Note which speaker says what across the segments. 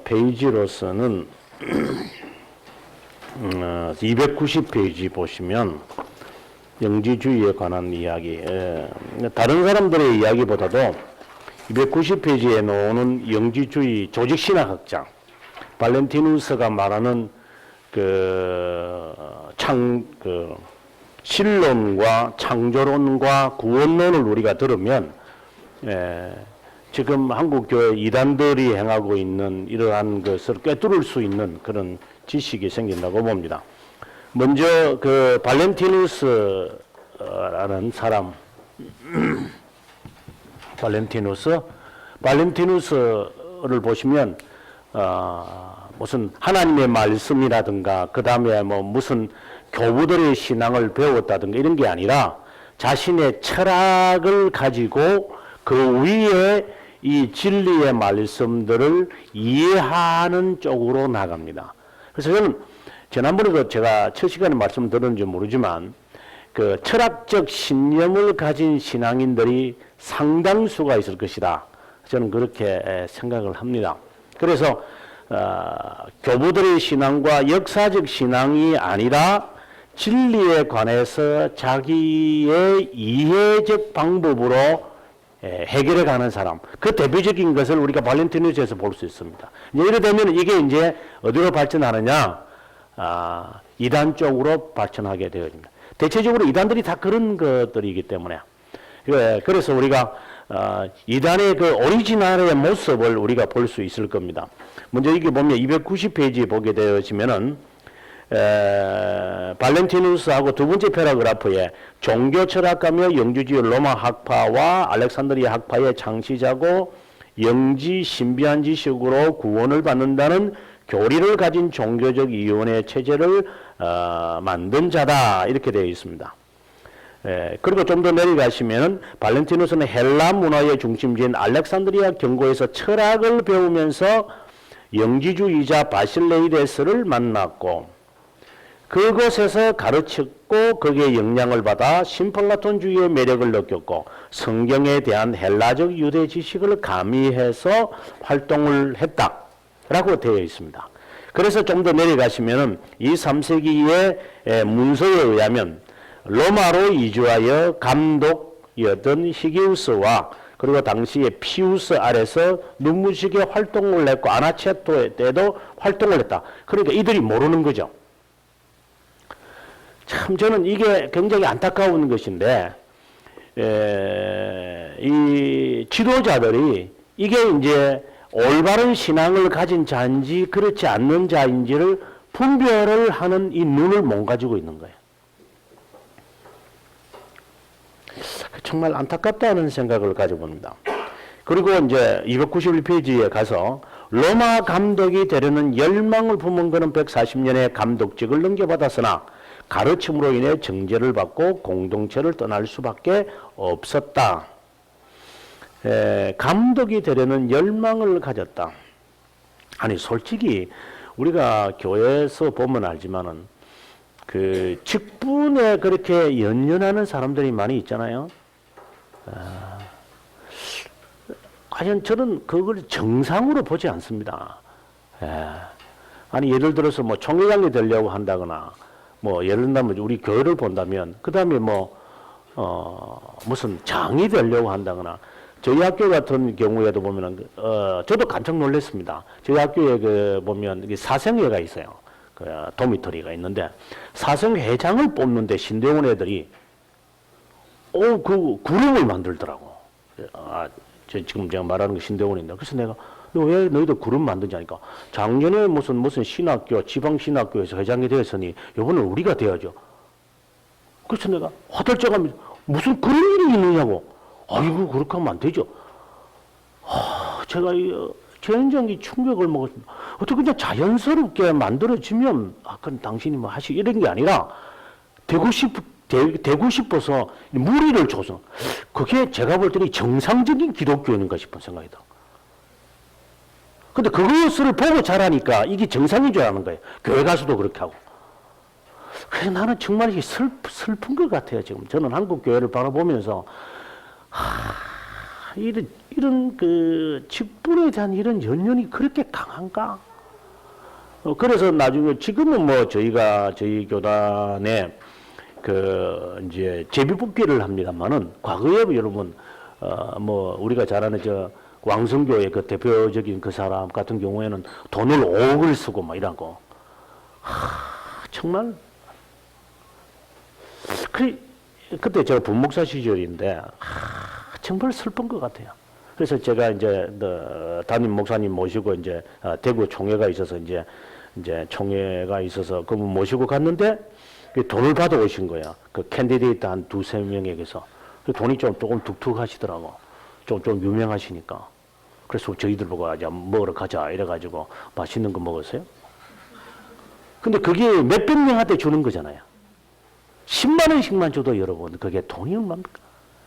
Speaker 1: 페이지로서는 290페이지 보시면 영지주의에 관한 이야기, 다른 사람들의 이야기보다도 290페이지에 나오는 영지주의 조직신학학자 발렌티누스가 말하는 신론과 창조론과 구원론을 우리가 들으면 지금 한국교회 이단들이 행하고 있는 이러한 것을 꿰뚫을 수 있는 그런 지식이 생긴다고 봅니다. 먼저 그 발렌티누스라는 사람, 발렌티누스를 보시면 무슨 하나님의 말씀이라든가 그 다음에 뭐 무슨 교부들의 신앙을 배웠다든가 이런 게 아니라 자신의 철학을 가지고 그 위에 이 진리의 말씀들을 이해하는 쪽으로 나갑니다. 그래서 저는 지난번에도 제가 첫 시간에 말씀드렸는지 모르지만 그 철학적 신념을 가진 신앙인들이 상당수가 있을 것이다. 저는 그렇게 생각을 합니다. 그래서 교부들의 신앙과 역사적 신앙이 아니라 진리에 관해서 자기의 이해적 방법으로 해결해 가는 사람, 그 대표적인 것을 우리가 발렌티누스에서 볼 수 있습니다. 이래 되면 이게 이제 어디로 발전하느냐? 이단 쪽으로 발전하게 되어집니다. 대체적으로 이단들이 다 그런 것들이기 때문에 그래서 우리가 이단의 그 오리지널의 모습을 우리가 볼 수 있을 겁니다. 먼저 이게 보면 290페이지 보게 되어지면은 발렌티누스하고 두 번째 패러그래프에 종교 철학가며 영주주의 로마 학파와 알렉산드리아 학파의 창시자고 영지 신비한 지식으로 구원을 받는다는 교리를 가진 종교적 이원의 체제를 만든 자다 이렇게 되어 있습니다. 그리고 좀 더 내려가시면 발렌티누스는 헬라 문화의 중심지인 알렉산드리아 경고에서 철학을 배우면서 영지주의자 바실레이데스를 만났고 그곳에서 가르쳤고 거기에 영향을 받아 신플라톤주의의 매력을 느꼈고 성경에 대한 헬라적 유대 지식을 가미해서 활동을 했다라고 되어 있습니다. 그래서 좀 더 내려가시면은 이 3세기의 문서에 의하면 로마로 이주하여 감독이었던 히기우스와 그리고 당시에 피우스 아래서 눈부시게 활동을 했고 아나체토 때도 활동을 했다. 그러니까 이들이 모르는 거죠. 참 저는 이게 굉장히 안타까운 것인데 이 지도자들이 이게 이제 올바른 신앙을 가진 자인지 그렇지 않는 자인지를 분별을 하는 이 눈을 못 가지고 있는 거예요. 정말 안타깝다는 생각을 가져봅니다. 그리고 이제 291페이지에 가서 로마 감독이 되려는 열망을 품은 그는 140년의 감독직을 넘겨받았으나 가르침으로 인해 정죄를 받고 공동체를 떠날 수밖에 없었다. 감독이 되려는 열망을 가졌다. 아니 솔직히 우리가 교회에서 보면 알지만은 그 직분에 그렇게 연연하는 사람들이 많이 있잖아요. 과연 저는 그걸 정상으로 보지 않습니다. 아니 예를 들어서 뭐 총회장이 되려고 한다거나 뭐 예를 들면 우리 교회를 본다면 그 다음에 뭐 무슨 장이 되려고 한다거나 저희 학교 같은 경우에도 보면은 저도 깜짝 놀랐습니다. 저희 학교에 그 보면 사생회가 있어요. 그 도미토리가 있는데 사생회장을 뽑는데 신대원 애들이 그 그룹을 만들더라고. 지금 제가 말하는 게 신대원인데 그래서 내가 왜 너희들 그룹 만드지 하니까 작년에 무슨 신학교 지방 신학교에서 회장이 되었으니 이번엔 우리가 돼야죠. 그래서 내가 화들짝하면서 무슨 그런 일이 있느냐고. 아이고 그렇게 하면 안 되죠. 제가 굉장히 충격을 먹었습니다. 어떻게 그냥 자연스럽게 만들어지면 그건 당신이 뭐 하시 이런 게 아니라 되고 싶어서 무리를 줘서 그게 제가 볼 때는 정상적인 기독교인가 싶은 생각이 들어요. 근데 그것을 보고 자라니까 이게 정상인 줄 아는 거예요. 교회 가서도 그렇게 하고. 그래서 나는 정말 슬픈 것 같아요. 지금 저는 한국 교회를 바라보면서 이런 그 직분에 대한 이런 연연이 그렇게 강한가? 그래서 나중에 지금은 뭐 저희 교단에 그 이제 제비뽑기를 합니다만은 과거에 여러분 뭐 우리가 잘 아는 저 왕성교의 그 대표적인 그 사람 같은 경우에는 돈을 5억을 쓰고 막 이런 거. 정말 그때 제가 부목사 시절인데 정말 슬픈 것 같아요. 그래서 제가 이제 담임 목사님 모시고 이제 대구 총회가 있어서 이제 총회가 있어서 그분 모시고 갔는데 돈을 받아 오신 거야. 그 캔디데이트 한 두세 명에게서 돈이 조금 둑툭하시더라고. 좀 유명하시니까. 그래서 저희들 보고 먹으러 가자 이래가지고 맛있는 거 먹었어요. 근데 그게 몇백 명한테 주는 거잖아요. 10만 원씩만 줘도 여러분 그게 돈이 얼마입니까?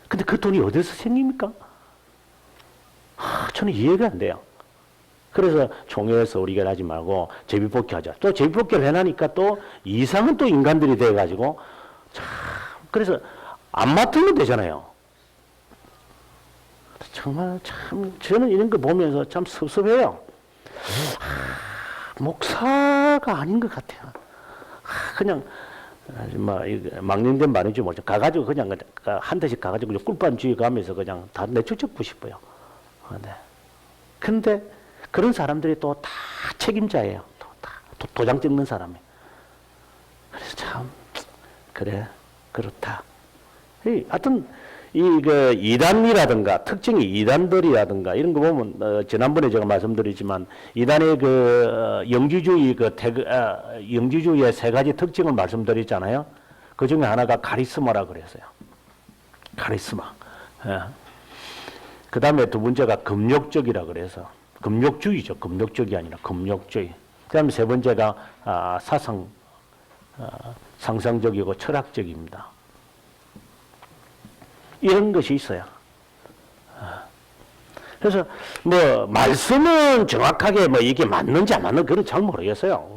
Speaker 1: 근데 그 돈이 어디서 생깁니까? 저는 이해가 안 돼요. 그래서 총회에서 우리가 하지 말고 제비뽑기 하자. 또 제비뽑기를 해나니까 또 이상은 또 인간들이 돼가지고 참 그래서 안 맡으면 되잖아요. 정말 참 저는 이런 거 보면서 참 섭섭해요. 목사가 아닌 것 같아요. 그냥 망령된 말인지 모르죠. 가가지고 그냥 한 대씩 가가지고 꿀밤 쥐어 가면서 그냥 다 내쫓고 싶어요. 네. 근데 그런 사람들이 또 다 책임자예요. 다 도장 찍는 사람이에요. 그래서 참 그래 그렇다. 하여튼 그 이단이라든가 특징이 이단들이라든가 이런 거 보면 지난번에 제가 말씀드리지만 이단의 그 영지주의 영지주의의 세 가지 특징을 말씀드렸잖아요. 그 중에 하나가 카리스마라 그랬어요. 카리스마. 예. 그 다음에 두 번째가 금욕적이라 그래서 금욕주의죠. 금욕적이 아니라 금욕주의. 그 다음에 세 번째가 상상적이고 철학적입니다. 이런 것이 있어요. 그래서 뭐 말씀은 정확하게 뭐 이게 맞는지 안 맞는지 그건 잘 모르겠어요.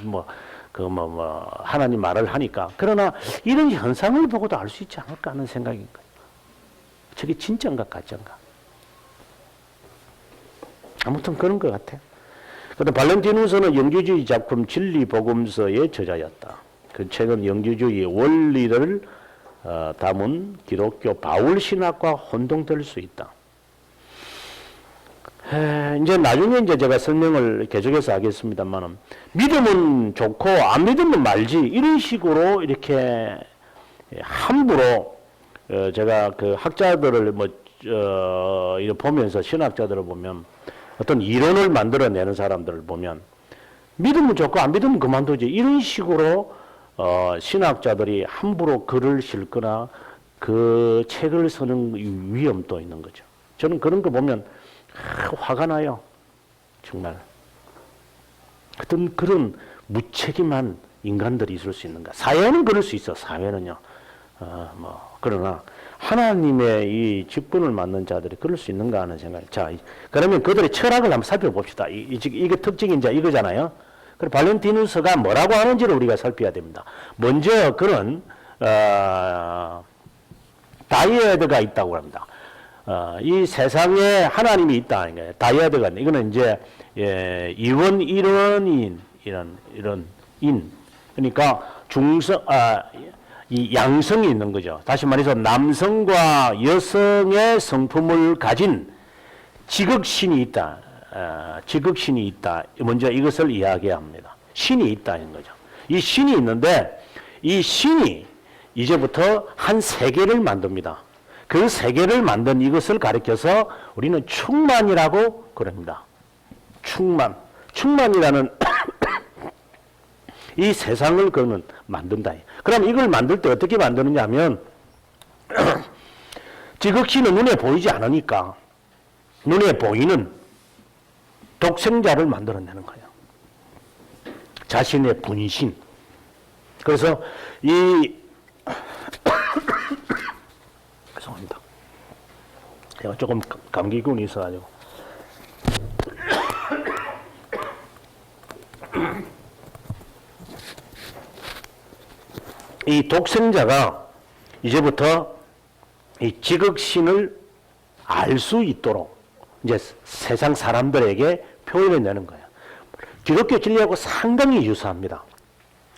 Speaker 1: 하나님 말을 하니까. 그러나 이런 현상을 보고도 알 수 있지 않을까 하는 생각인 거예요. 저게 진짜인가 가짜인가. 아무튼 그런 것 같아요. 그다음 발렌티누스는 영주주의 작품 진리복음서의 저자였다. 그 책은 영주주의의 원리를 담은 기독교 바울 신학과 혼동될 수 있다. 이제 나중에 이제 제가 설명을 계속해서 하겠습니다만은 믿으면 좋고 안 믿으면 말지 이런 식으로 이렇게 함부로 제가 그 학자들을 보면서 신학자들을 보면 어떤 이론을 만들어내는 사람들을 보면 믿으면 좋고 안 믿으면 그만두지 이런 식으로 신학자들이 함부로 글을 실거나 그 책을 쓰는 위험도 있는 거죠. 저는 그런 거 보면 화가 나요. 정말. 어떤 그런 무책임한 인간들이 있을 수 있는가. 사회는 그럴 수 있어. 사회는요. 그러나 하나님의 이 직분을 맡는 자들이 그럴 수 있는가 하는 생각이. 자, 그러면 그들의 철학을 한번 살펴봅시다. 이게 특징이 이제 이거잖아요. 그리고 발렌티누스가 뭐라고 하는지를 우리가 살펴야 됩니다. 먼저 그런 다이어드가 있다고 합니다. 이 세상에 하나님이 있다. 다이어드가 이거는 이제 이원 일원인 이런 인 그러니까 이 양성이 있는 거죠. 다시 말해서 남성과 여성의 성품을 가진 지극신이 있다. 지극신이 있다. 먼저 이것을 이야기합니다. 신이 있다는 거죠. 이 신이 있는데 이 신이 이제부터 한 세계를 만듭니다. 그 세계를 만든 이것을 가리켜서 우리는 충만이라고 그럽니다. 충만이라는 이 세상을 그는 만든다. 그럼 이걸 만들 때 어떻게 만드느냐 하면 지극신은 눈에 보이지 않으니까 눈에 보이는 독생자를 만들어내는 거예요. 자신의 분신. 그래서 죄송합니다. 제가 조금 감기균이 있어가지고. 이 독생자가 이제부터 이 지극신을 알 수 있도록 이제 세상 사람들에게 표현해내는 거예요. 기독교 진리하고 상당히 유사합니다.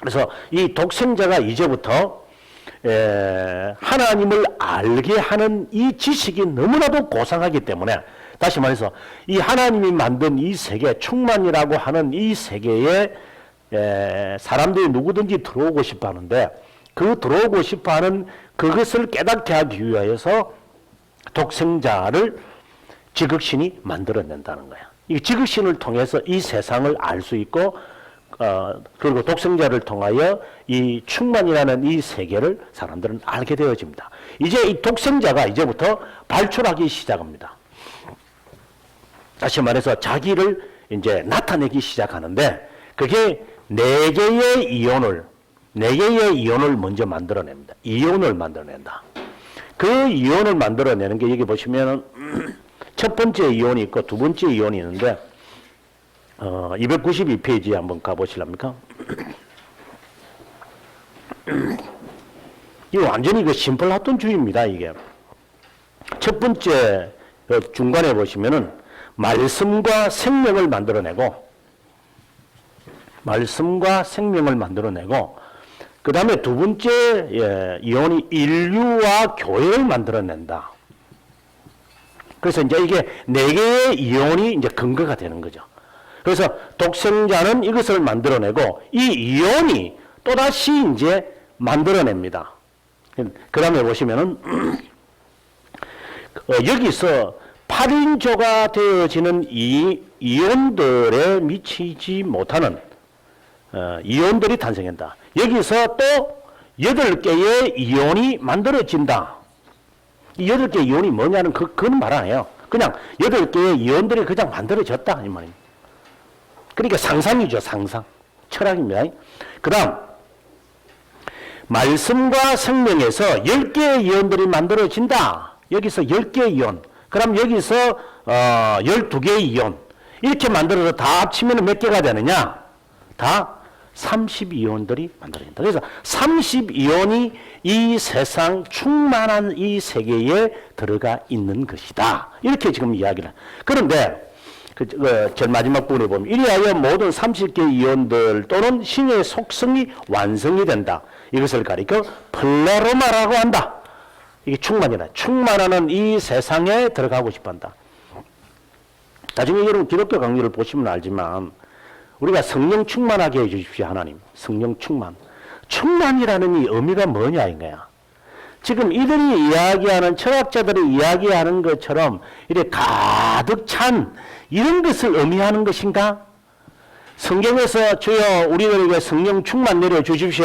Speaker 1: 그래서 이 독생자가 이제부터 하나님을 알게 하는 이 지식이 너무나도 고상하기 때문에, 다시 말해서 이 하나님이 만든 이 세계, 충만이라고 하는 이 세계에 사람들이 누구든지 들어오고 싶어 하는데, 그 들어오고 싶어 하는 그것을 깨닫게 하기 위하여서 독생자를 지극신이 만들어낸다는 거야. 이 지극신을 통해서 이 세상을 알 수 있고, 그리고 독생자를 통하여 이 충만이라는 이 세계를 사람들은 알게 되어집니다. 이제 이 독생자가 이제부터 발출하기 시작합니다. 다시 말해서 자기를 이제 나타내기 시작하는데, 그게 네 개의 이온을 먼저 만들어냅니다. 이온을 만들어낸다. 그 이온을 만들어내는 게 여기 보시면은 첫 번째 이온이 있고 두 번째 이온이 있는데, 292페이지에 한번 가보실랍니까? 이거 완전히 그 심플라톤주의입니다, 이게. 첫 번째, 중간에 보시면은 말씀과 생명을 만들어내고, 그 다음에 두 번째 이온이 인류와 교회를 만들어낸다. 그래서 이제 이게 네 개의 이온이 이제 근거가 되는 거죠. 그래서 독생자는 이것을 만들어내고 이 이온이 또다시 이제 만들어냅니다. 그 다음에 보시면은 여기서 8인조가 되어지는 이 이온들에 미치지 못하는 이온들이 탄생한다. 여기서 또 8개의 이온이 만들어진다. 이 8개의 이온이 뭐냐는 그건 말 안 해요. 그냥 8개의 이온들이 그냥 만들어졌다 이 말입니다. 그러니까 상상이죠, 상상. 철학입니다. 그 다음 말씀과 생명에서 10개의 이온들이 만들어진다. 여기서 10개의 이온. 그럼 여기서 12개의 이온. 이렇게 만들어서 다 합치면 몇 개가 되느냐? 다 32이온들이 만들어진다. 그래서 32이온이 이 세상 충만한 이 세계에 들어가 있는 것이다. 이렇게 지금 이야기를. 그런데 저 마지막 부분에 보면 이리하여 모든 30개의 이온들 또는 신의 속성이 완성이 된다. 이것을 가리켜 플레로마라고 한다. 이게 충만이다. 충만하는 이 세상에 들어가고 싶어한다. 나중에 여러분 기독교 강의를 보시면 알지만 우리가 성령 충만하게 해주십시오, 하나님. 성령 충만. 충만이라는 이 의미가 뭐냐, 이거야. 지금 이들이 이야기하는, 철학자들이 이야기하는 것처럼 이렇게 가득 찬 이런 것을 의미하는 것인가? 성경에서 주여 우리들에게 성령 충만 내려주십시오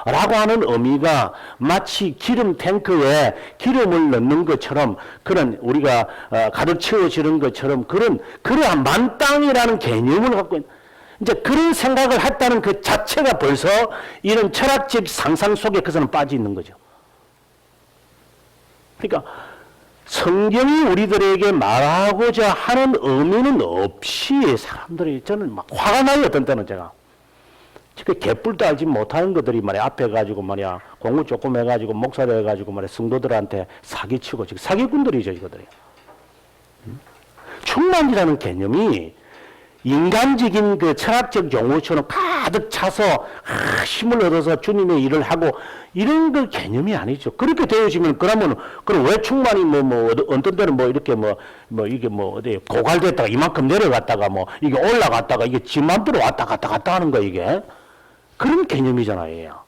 Speaker 1: 라고 하는 의미가 마치 기름 탱크에 기름을 넣는 것처럼, 그런 우리가 가득 채워지는 것처럼 그러한 만땅이라는 개념을 갖고 있는, 이제 그런 생각을 했다는 그 자체가 벌써 이런 철학적 상상 속에 그것은 빠져 있는 거죠. 그러니까 성경이 우리들에게 말하고자 하는 의미는 없이 사람들이, 저는 막 화가 나요, 어떤 때는 제가. 개뿔도 알지 못하는 것들이 말이야, 앞에 가지고 말이야, 공부 조금 해가지고, 목사를 해가지고 말이야, 성도들한테 사기치고, 지금 사기꾼들이죠, 이거들이. 충만이라는 개념이 인간적인 그 철학적 용어처럼 가득 차서 힘을 얻어서 주님의 일을 하고 이런 그 개념이 아니죠. 그렇게 되어지면 그러면 그럼 왜 충만이 어떤 때는 이렇게 이게 어디 고갈됐다가 이만큼 내려갔다가 이게 올라갔다가 이게 지 맘대로 왔다 갔다 하는 거, 이게 그런 개념이잖아요.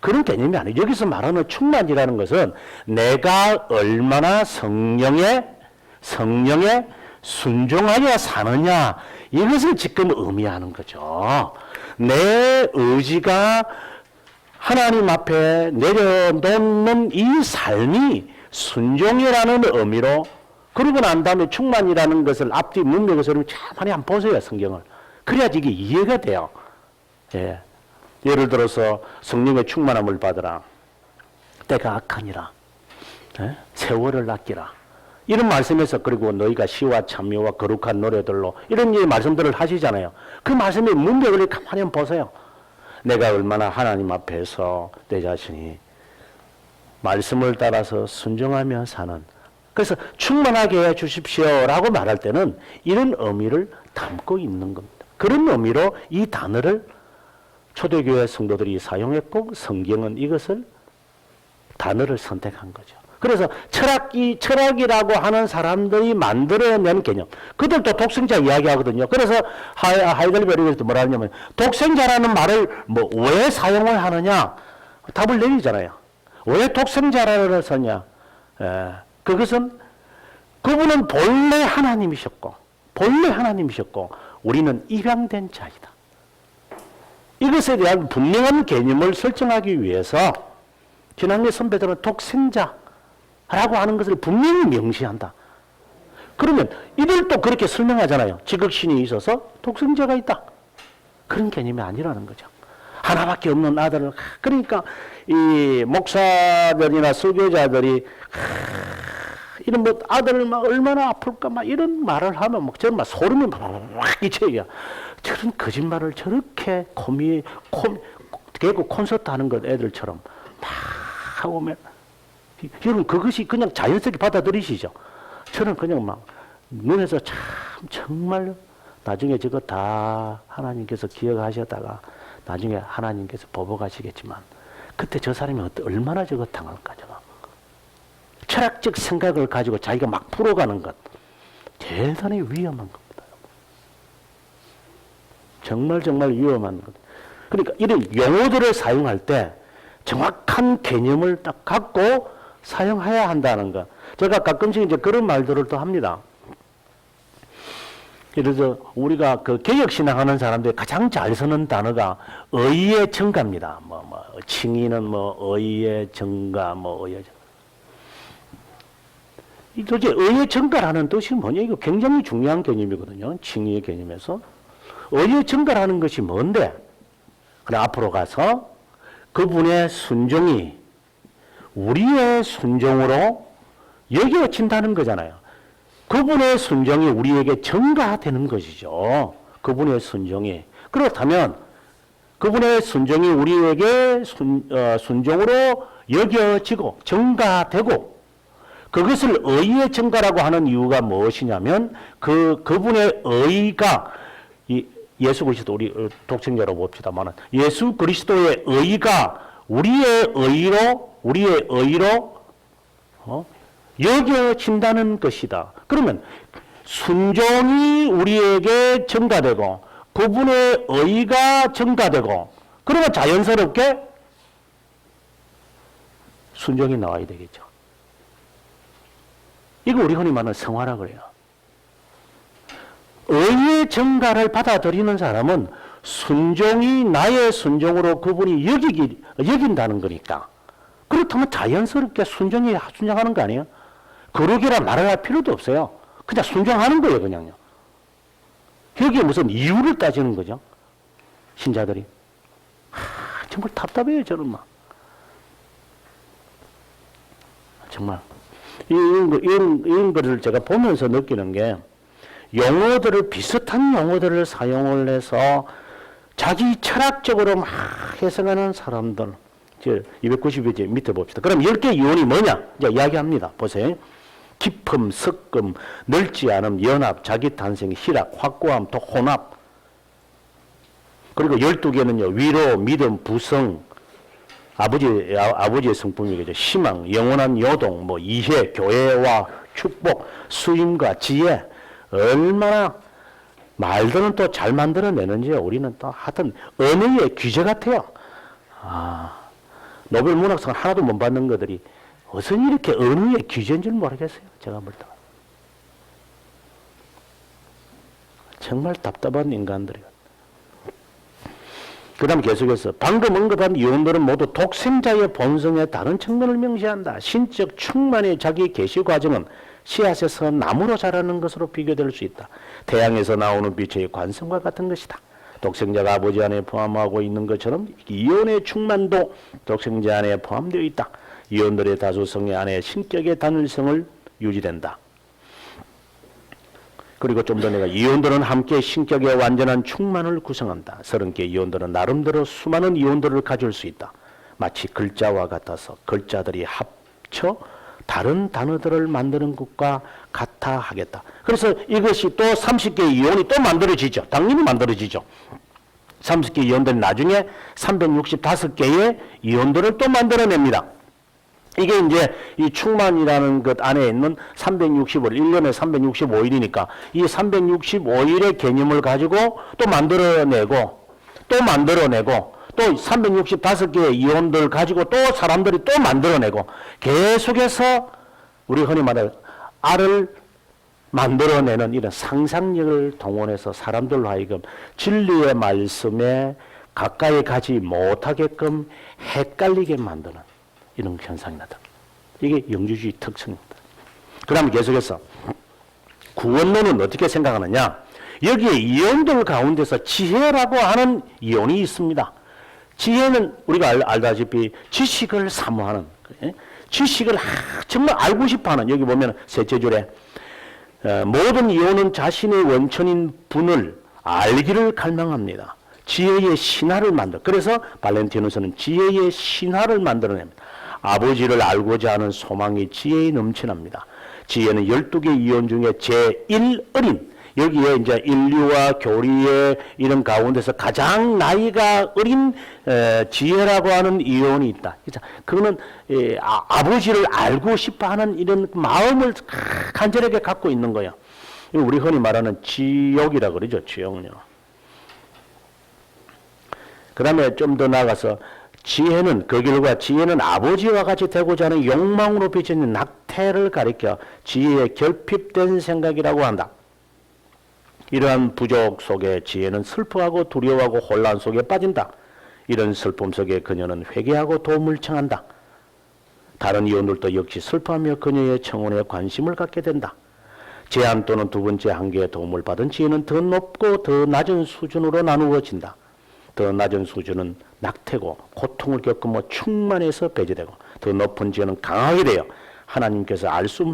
Speaker 1: 그런 개념이 아니죠. 여기서 말하는 충만이라는 것은 내가 얼마나 성령에 순종하여 사느냐, 이것을 지금 의미하는 거죠. 내 의지가 하나님 앞에 내려놓는 이 삶이 순종이라는 의미로, 그러고 난 다음에 충만이라는 것을 앞뒤 문맥에서 가만히 한번 보세요, 성경을. 그래야지 이게 이해가 돼요. 예. 예를 들어서 성령의 충만함을 받으라. 때가 악하니라. 예? 세월을 아끼라. 이런 말씀에서, 그리고 너희가 시와 찬미와 거룩한 노래들로 이런 말씀들을 하시잖아요. 그 말씀의 문맥을 가만히 한번 보세요. 내가 얼마나 하나님 앞에서 내 자신이 말씀을 따라서 순종하며 사는 그래서 충만하게 해 주십시오라고 말할 때는 이런 의미를 담고 있는 겁니다. 그런 의미로 이 단어를 초대교회 성도들이 사용했고 성경은 이것을 단어를 선택한 거죠. 그래서 철학이라고 하는 사람들이 만들어낸 개념. 그들도 독생자 이야기하거든요. 그래서 하이델베르크에서 뭐라 하냐면 독생자라는 말을 왜 사용을 하느냐? 답을 내리잖아요. 왜 독생자라고 썼냐? 그것은 그분은 본래 하나님이셨고 우리는 입양된 자이다. 이것에 대한 분명한 개념을 설정하기 위해서 신학의 선배들은 독생자라고 하는 것을 분명히 명시한다. 그러면 이들도 그렇게 설명하잖아요. 지극신이 있어서 독생자가 있다. 그런 개념이 아니라는 거죠. 하나밖에 없는 아들을, 그러니까 이 목사들이나 설교자들이 이런 아들을 얼마나 아플까 이런 말을 하면 저는 소름이 막 끼쳐요. 저런 거짓말을 저렇게 개그 콘서트 하는 것 애들처럼 막 하고 여러분 그것이 그냥 자연스럽게 받아들이시죠. 저는 그냥 막 눈에서 참 정말 나중에 저거 다 하나님께서 기억하셨다가 나중에 하나님께서 보복하시겠지만 그때 저 사람이 얼마나 저거 당할까 저거. 철학적 생각을 가지고 자기가 막 풀어가는 것 대단히 위험한 겁니다. 정말 위험한 것. 그러니까 이런 용어들을 사용할 때 정확한 개념을 딱 갖고 사용해야 한다는 것. 제가 가끔씩 이제 그런 말들을 또 합니다. 그래서 우리가 그 개혁신앙하는 사람들이 가장 잘 쓰는 단어가 의의 정가입니다. 칭의는 의의 정가, 의의 정가. 도대체 의의 정가라는 뜻이 뭐냐? 이거 굉장히 중요한 개념이거든요. 칭의의 개념에서. 의의 정가라는 것이 뭔데? 그래, 앞으로 가서 그분의 순종이 우리의 순종으로 여겨진다는 거잖아요. 그분의 순종이 우리에게 전가되는 것이죠. 그분의 순종이. 그렇다면 그분의 순종이 우리에게 순종으로 여겨지고 전가되고 그것을 의의 전가라고 하는 이유가 무엇이냐면 그분의 의가 예수 그리스도 우리 독생자로 봅시다만 예수 그리스도의 의가 우리의 의로 여겨진다는 것이다. 그러면 순종이 우리에게 전가되고 그분의 의가 전가되고 그러면 자연스럽게 순종이 나와야 되겠죠. 이거 우리 흔히 말하는 성화라 그래요. 의의 전가를 받아들이는 사람은 순종이 나의 순종으로 그분이 여긴다는 거니까. 그렇다면 자연스럽게 순종하는 거 아니에요? 거룩이라 말을 할 필요도 없어요. 그냥 순종하는 거예요, 그냥요. 여기에 무슨 이유를 따지는 거죠? 신자들이. 정말 답답해요, 저는 막. 정말. 이런 거를 제가 보면서 느끼는 게 비슷한 용어들을 사용을 해서 자기 철학적으로 막 해석하는 사람들. 290회 밑에 봅시다. 그럼 10개 이론이 뭐냐? 이제 이야기합니다. 보세요. 깊음, 섞음, 넓지 않음, 연합, 자기 탄생, 희락, 확고함, 또 혼합. 그리고 12개는요. 위로, 믿음, 부성, 아버지의 성품이겠죠. 희망, 영원한 요동, 이해, 교회와 축복, 수임과 지혜. 얼마나 말들은 또 잘 만들어내는지 우리는 또 하여튼 언어의 귀재 같아요. 노벨 문학상 하나도 못 받는 것들이 어서 이렇게 언어의 귀재인 줄 모르겠어요. 제가 볼 때. 정말 답답한 인간들이요. 그 다음 계속해서 방금 언급한 이론들은 모두 독생자의 본성의 다른 측면을 명시한다. 신적 충만의 자기 계시 과정은 씨앗에서 나무로 자라는 것으로 비교될 수 있다. 태양에서 나오는 빛의 관성과 같은 것이다. 독생자가 아버지 안에 포함하고 있는 것처럼 이온의 충만도 독생자 안에 포함되어 있다. 이온들의 다수성의 안에 신격의 단일성을 유지된다. 그리고 좀 더 내가 이온들은 함께 신격의 완전한 충만을 구성한다. 30개 이온들은 나름대로 수많은 이온들을 가질 수 있다. 마치 글자와 같아서 글자들이 합쳐 다른 단어들을 만드는 것과 같아 하겠다. 그래서 이것이 또 30개의 이온이 또 만들어지죠. 당연히 만들어지죠. 30개의 이온들이 나중에 365개의 이온들을 또 만들어냅니다. 이게 이제 이 충만이라는 것 안에 있는 365일, 1년에 365일이니까 이 365일의 개념을 가지고 또 만들어내고 또 365개의 이온들 가지고 또 사람들이 또 만들어내고 계속해서 우리 흔히 말하는 알을 만들어내는 이런 상상력을 동원해서 사람들로 하여금 진리의 말씀에 가까이 가지 못하게끔 헷갈리게 만드는 이런 현상이 나타납니다. 이게 영주주의 특성입니다. 그 다음에 계속해서 구원론은 어떻게 생각하느냐. 여기에 이온들 가운데서 지혜라고 하는 이온이 있습니다. 지혜는 우리가 알다시피 지식을 사모하는, 지식을 정말 알고 싶어하는, 여기 보면 셋째 줄에 모든 이온은 자신의 원천인 분을 알기를 갈망합니다. 지혜의 신화를 그래서 발렌티누스는 지혜의 신화를 만들어냅니다. 아버지를 알고자 하는 소망이 지혜에 넘쳐납니다. 지혜는 12개 이온 중에 제1어린, 여기에 이제 인류와 교리의 이런 가운데서 가장 나이가 어린 지혜라고 하는 이온이 있다. 그거는 아버지를 알고 싶어하는 이런 마음을 간절하게 갖고 있는 거예요. 우리 흔히 말하는 지욕이라 그러죠. 지욕요. 그 다음에 좀 더 나아가서 지혜는 그 결과 지혜는 아버지와 같이 되고자 하는 욕망으로 비춰진 낙태를 가리켜 지혜의 결핍된 생각이라고 한다. 이러한 부족 속에 지혜는 슬퍼하고 두려워하고 혼란 속에 빠진다. 이런 슬픔 속에 그녀는 회개하고 도움을 청한다. 다른 이혼들도 역시 슬퍼하며 그녀의 청혼에 관심을 갖게 된다. 제한 또는 두 번째 한계의 도움을 받은 지혜는 더 높고 더 낮은 수준으로 나누어진다. 더 낮은 수준은 낙태고 고통을 겪으며 충만해서 배제되고 더 높은 지혜는 강하게 되어 하나님께서 알 수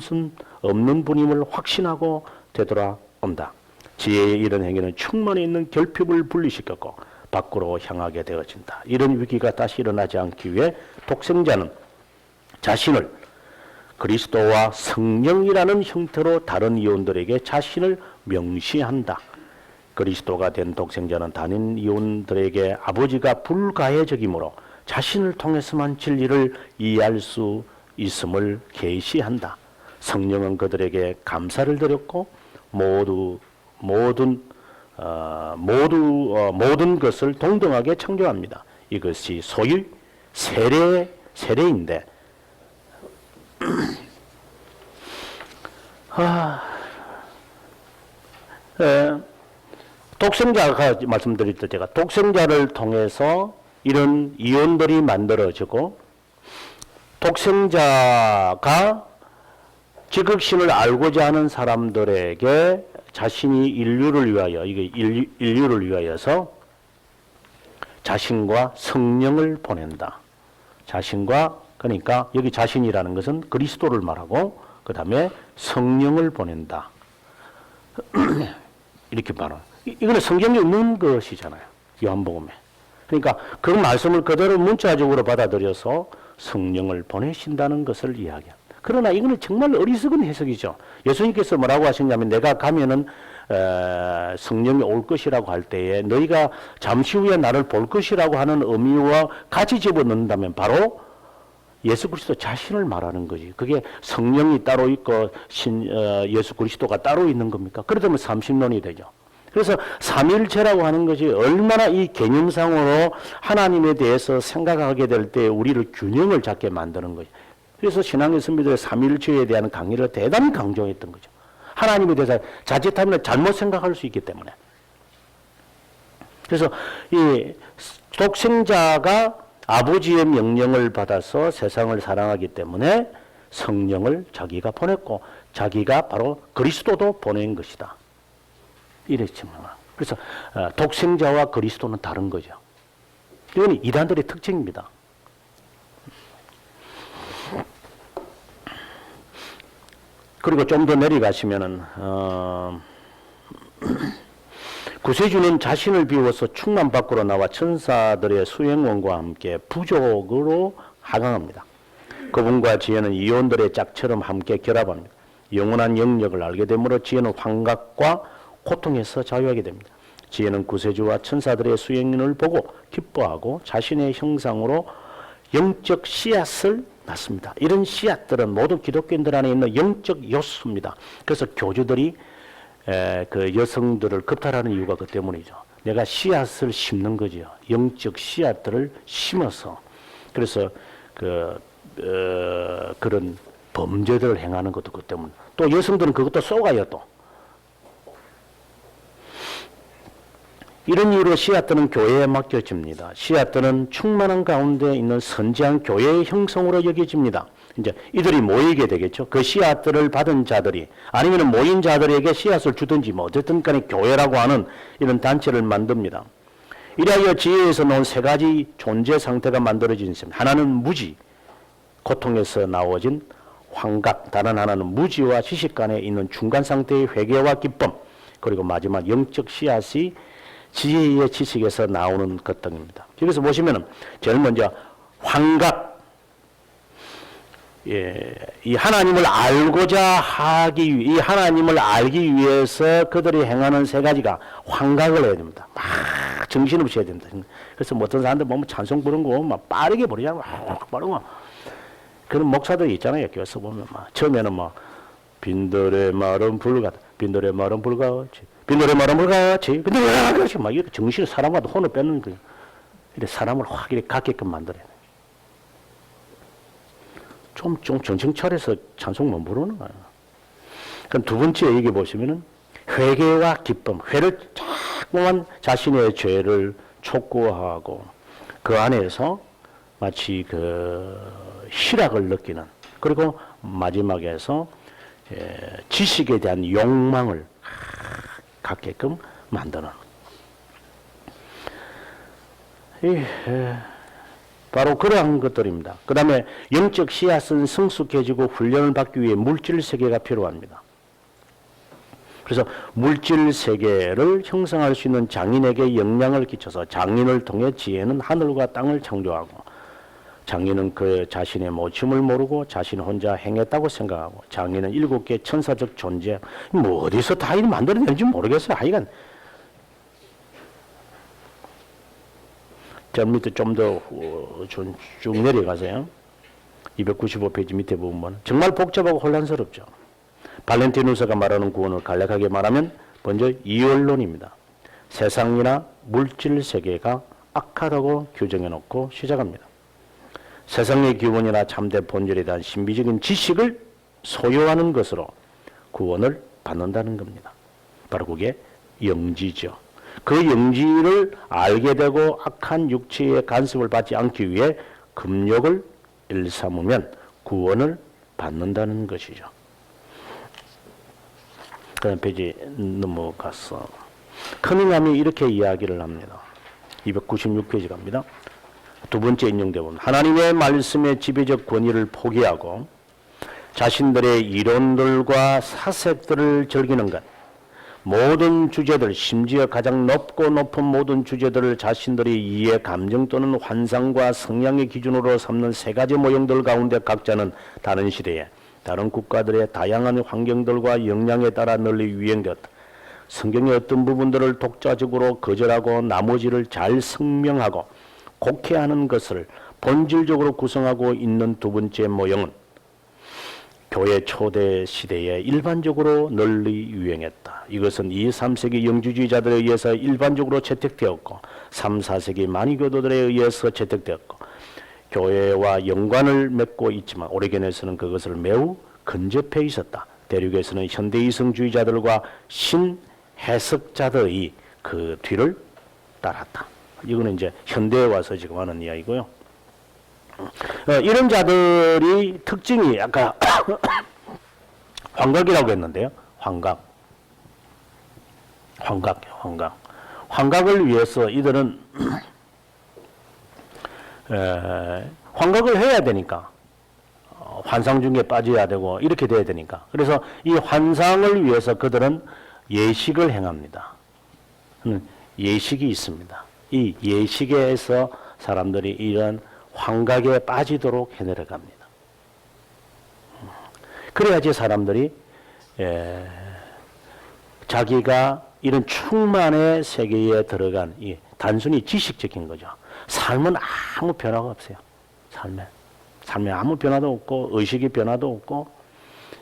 Speaker 1: 없는 분임을 확신하고 되돌아온다. 지혜의 이런 행위는 충만히 있는 결핍을 분리시켰고 밖으로 향하게 되어진다. 이런 위기가 다시 일어나지 않기 위해 독생자는 자신을 그리스도와 성령이라는 형태로 다른 이온들에게 자신을 명시한다. 그리스도가 된 독생자는 다른 이온들에게 아버지가 불가해적이므로 자신을 통해서만 진리를 이해할 수 있음을 계시한다. 성령은 그들에게 감사를 드렸고 모든 것을 동등하게 창조합니다. 이것이 소위 세례인데 독생자가 말씀드렸듯 제가 독생자를 통해서 이런 이온들이 만들어지고 독생자가 지극신을 알고자 하는 사람들에게 자신이 인류를 위하여서 자신과 성령을 보낸다. 그러니까 여기 자신이라는 것은 그리스도를 말하고 그 다음에 성령을 보낸다. 이렇게 말하는. 이거는 성경에 없는 것이잖아요. 요한복음에. 그러니까 그 말씀을 그대로 문자적으로 받아들여서 성령을 보내신다는 것을 이야기합니다. 그러나 이거는 정말 어리석은 해석이죠. 예수님께서 뭐라고 하셨냐면 내가 가면은 성령이 올 것이라고 할 때에 너희가 잠시 후에 나를 볼 것이라고 하는 의미와 같이 집어넣는다면 바로 예수 그리스도 자신을 말하는 거지. 그게 성령이 따로 있고 예수 그리스도가 따로 있는 겁니까? 그러다면 삼신론이 되죠. 그래서 삼일체라고 하는 것이 얼마나 이 개념상으로 하나님에 대해서 생각하게 될 때 우리를 균형을 잡게 만드는 거죠. 그래서 신앙의 선비들의 삼일체에 대한 강의를 대단히 강조했던 거죠. 하나님에 대해서 자칫하면 잘못 생각할 수 있기 때문에. 그래서 이 독생자가 아버지의 명령을 받아서 세상을 사랑하기 때문에 성령을 자기가 보냈고 자기가 바로 그리스도도 보낸 것이다. 이랬지만 그래서 독생자와 그리스도는 다른 거죠. 이건 이단들의 특징입니다. 그리고 좀 더 내려가시면은 구세주는 자신을 비워서 충만 밖으로 나와 천사들의 수행원과 함께 부족으로 하강합니다. 그분과 지혜는 이온들의 짝처럼 함께 결합합니다. 영원한 영역을 알게 되므로 지혜는 환각과 고통에서 자유하게 됩니다. 지혜는 구세주와 천사들의 수행을 보고 기뻐하고 자신의 형상으로 영적 씨앗을 낳습니다. 이런 씨앗들은 모두 기독교인들 안에 있는 영적 요소입니다. 그래서 교주들이 그 여성들을 급탈하는 이유가 그 때문이죠. 내가 씨앗을 심는 거죠. 영적 씨앗들을 심어서. 그래서 그런 범죄들을 행하는 것도 그 때문에. 또 여성들은 그것도 쏘가요 또. 이런 이유로 씨앗들은 교회에 맡겨집니다. 씨앗들은 충만한 가운데 있는 선지한 교회의 형성으로 여겨집니다. 이제 이들이 모이게 되겠죠. 그 씨앗들을 받은 자들이 아니면 모인 자들에게 씨앗을 주든지 뭐 어쨌든 간에 교회라고 하는 이런 단체를 만듭니다. 이래야 지혜에서 나온 세 가지 존재 상태가 만들어진 있습니다. 하나는 무지, 고통에서 나오진 환각, 다른 하나는 무지와 지식 간에 있는 중간 상태의 회개와 기쁨, 그리고 마지막 영적 씨앗이 지혜의 지식에서 나오는 것 등입니다. 여기서 보시면은 제일 먼저 환각, 이 하나님을 알고자 하기 위해, 이 하나님을 알기 위해서 그들이 행하는 세 가지가 환각을 해야 됩니다. 막 정신없이 해야 됩니다. 그래서 뭐 어떤 사람들 보면 찬송 부르는 거 막 빠르게 부르잖아요. 막 빠르고 그런 목사들이 있잖아요. 교회에서 보면 막 처음에는 막 빈들의 말은 불같, 빈들의 말은 불같이, 빈들의 말은 불같이, 빈들의 말은 불같이 막 이렇게 정신을 사람마다 혼을 뺏는 거예요. 이렇게 사람을 확 이렇게 갖게끔 만들어야 돼요. 좀 정신 차려서 찬송 못 부르는 거예요. 그럼 두 번째 얘기 보시면은 회개와 기쁨, 회를 자꾸만 자신의 죄를 촉구하고 그 안에서 마치 그 희락을 느끼는, 그리고 마지막에서 지식에 대한 욕망을 갖게끔 만드는. 바로 그러한 것들입니다. 그 다음에 영적 씨앗은 성숙해지고 훈련을 받기 위해 물질 세계가 필요합니다. 그래서 물질 세계를 형성할 수 있는 장인에게 영향을 끼쳐서 장인을 통해 지혜는 하늘과 땅을 창조하고, 장인은 그 자신의 모침을 모르고 자신 혼자 행했다고 생각하고, 장인은 7개 천사적 존재, 뭐 어디서 다 이렇게 만들어내는지 모르겠어요. 하여간 저 밑에 좀 더 쭉 내려가세요. 295페이지 밑에 보면 정말 복잡하고 혼란스럽죠. 발렌티누스가 말하는 구원을 간략하게 말하면 먼저 이원론입니다. 세상이나 물질 세계가 악하다고 규정해 놓고 시작합니다. 세상의 기원이나 참된 본질에 대한 신비적인 지식을 소유하는 것으로 구원을 받는다는 겁니다. 바로 그게 영지죠. 그 영지를 알게 되고 악한 육체의 간섭을 받지 않기 위해 금욕을 일삼으면 구원을 받는다는 것이죠. 그다음 페이지 넘어가서 커닝함이 이렇게 이야기를 합니다. 296페이지 갑니다. 두 번째 인용대본, 하나님의 말씀의 지배적 권위를 포기하고 자신들의 이론들과 사색들을 즐기는 것, 모든 주제들, 심지어 가장 높고 높은 모든 주제들을 자신들의 이해, 감정 또는 환상과 성향의 기준으로 삼는 세 가지 모형들 가운데 각자는 다른 시대에 다른 국가들의 다양한 환경들과 역량에 따라 널리 유행되었다. 성경의 어떤 부분들을 독자적으로 거절하고 나머지를 잘 설명하고 곡해하는 것을 본질적으로 구성하고 있는 두 번째 모형은 교회 초대 시대에 일반적으로 널리 유행했다. 이것은 2, 3세기 영주주의자들에 의해서 일반적으로 채택되었고 3, 4세기 만이교도들에 의해서 채택되었고 교회와 연관을 맺고 있지만 오레겐에서는 그것을 매우 근접해 있었다. 대륙에서는 현대 이성주의자들과 신해석자들이 그 뒤를 따랐다. 이거는 이제 현대에 와서 지금 하는 이야기고요. 이런 자들이 특징이 아까 환각이라고 했는데요. 환각을 위해서 이들은 환각을 해야 되니까 환상 중에 빠져야 되고 이렇게 돼야 되니까, 그래서 이 환상을 위해서 그들은 예식을 행합니다. 예식이 있습니다. 이 예식에서 사람들이 이런 환각에 빠지도록 해내려갑니다. 그래야지 사람들이 자기가 이런 충만의 세계에 들어간 단순히 지식적인 거죠. 삶은 아무 변화가 없어요. 삶에 아무 변화도 없고 의식의 변화도 없고